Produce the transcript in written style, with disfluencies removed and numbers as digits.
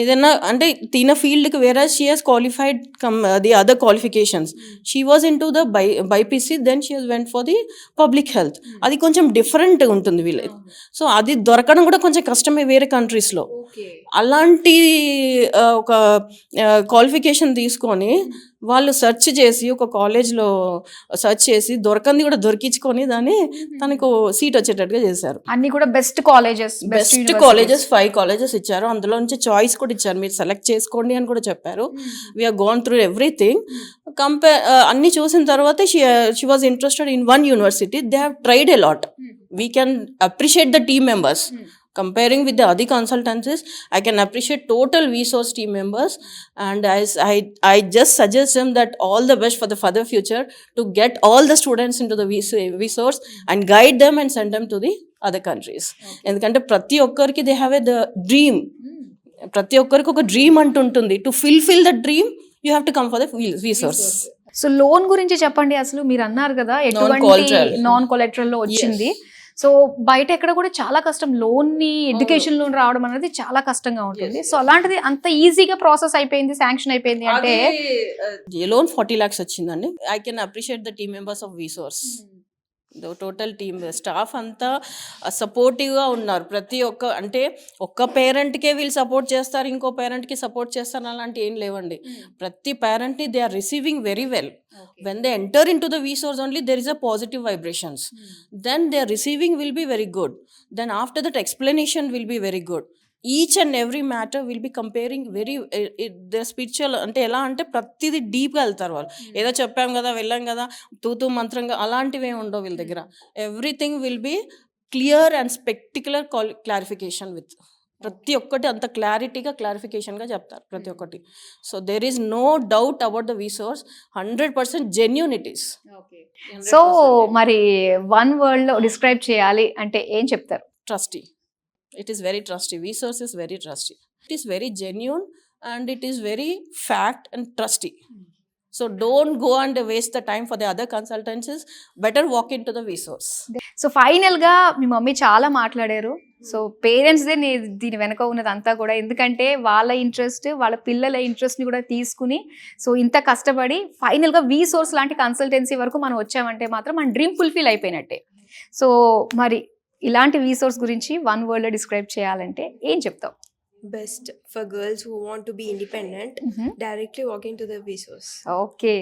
ఏదైనా అంటే తిన ఫీల్డ్కి వేరే she has qualified the other qualifications. She was in to the BiPC, then she went for the public health. అది కొంచెం డిఫరెంట్ ఉంటుంది వీళ్ళ. సో అది దొరకడం కూడా కొంచెం కష్టమే వేరే కంట్రీస్లో. అలాంటి ఒక క్వాలిఫికేషన్ తీసుకొని వాళ్ళు సెర్చ్ చేసి ఒక కాలేజ్లో సెర్చ్ చేసి దొరకంది కూడా దొరికించుకొని దాన్ని తనకు సీట్ వచ్చేటట్టుగా చేశారు. అన్ని కూడా బెస్ట్ కాలేజెస్ 5 కాలేజెస్ ఇచ్చారు. అందులో నుంచి చాయిస్ కూడా ఇచ్చారు, మీరు సెలెక్ట్ చేసుకోండి అని కూడా చెప్పారు. We're gone through everything. అన్ని చూసిన తర్వాత she was interested in one university. They have tried a lot. We can appreciate the team members. Comparing with the other consultancies, I can appreciate total Vsource team members, and I just suggest them that all the best for the further future to get all the students into the Vsource and guide them and send them to the other countries. ఎందుకంటే ప్రతి ఒక్కరికి they have the dream. ప్రతి ఒక్కరికి ఒక dream అంటుంటుంది. To fulfil the dream you have to come for the Vsource. So loan గురించి చెప్పండి. అసలు మీరు అన్నారు కదా ఎటువంటి నాన్ కొలెటరల్ లో వచ్చింది. సో బయట ఎక్కడ కూడా చాలా కష్టం, లోన్ ని ఎడ్యుకేషన్ లోన్ రావడం అనేది చాలా కష్టంగా ఉంటుంది. సో అలాంటిది అంత ఈజీగా ప్రాసెస్ అయిపోయింది, శాంక్షన్ అయిపోయింది అంటే లోన్ 40 lakhs వచ్చిందండి. I can appreciate the team members of Vsource. Total team staff అంతా సపోర్టివ్గా ఉన్నారు. ప్రతి ఒక్క అంటే ఒక్క పేరెంట్కే వీళ్ళు సపోర్ట్ చేస్తారు, ఇంకో పేరెంట్కి సపోర్ట్ చేస్తారు అలాంటి ఏం లేవండి. ప్రతి పేరెంట్ని they are receiving very well. When they enter into the Vsource only, there is a positive vibrations. Then their receiving will be very good. Then after that explanation will be very good. Each and every matter will be comparing very the spiritual. అంటే ఎలా అంటే ప్రతిదీ డీప్గా వెళ్తారు వాళ్ళు. ఏదో చెప్పాం కదా వెళ్ళాం కదా తూతూ మంత్రంగా అలాంటివి ఏమి ఉండవు వీళ్ళ దగ్గర. Everything will be clear and spectacular clarification with ప్రతి ఒక్కటి అంత క్లారిఫికేషన్గా చెప్తారు ప్రతి ఒక్కటి. So there is no doubt about the Vsource. 100% genuine it is. So మరి వన్ వర్డ్ లో డిస్క్రైబ్ చేయాలి అంటే ఏం చెప్తారు? Trusty. It is very trusty. Vsource is very trusty. It is very genuine and it is very fact and trusty. So don't go and waste the time for the other consultancies. Better walk into the Vsource. So final గా మీ mummy చాలా మాట్లాడారు. So parents they దీని వెనక ఉన్నది అంతా కూడా, ఎందుకంటే వాళ్ళ ఇంట్రెస్ట్ వాళ్ళ పిల్లల ఇంట్రెస్ట్ ని కూడా తీసుకుని సో ఇంత కష్టపడి ఫైనల్ గా Vsource లాంటి కన్సల్టెన్సీ వరకు మనం వచ్చామంటే మాత్రం మన డ్రీమ్ ఫుల్ఫిల్ అయిపోయినట్టే. సో మరి ఇలాంటి Vsource గురించి వన్ వర్డ్ లో డిస్క్రైబ్ చేయాలంటే ఏం చెప్తావు? Best for girls who want to be independent, directly walk into the Vsource. Okay.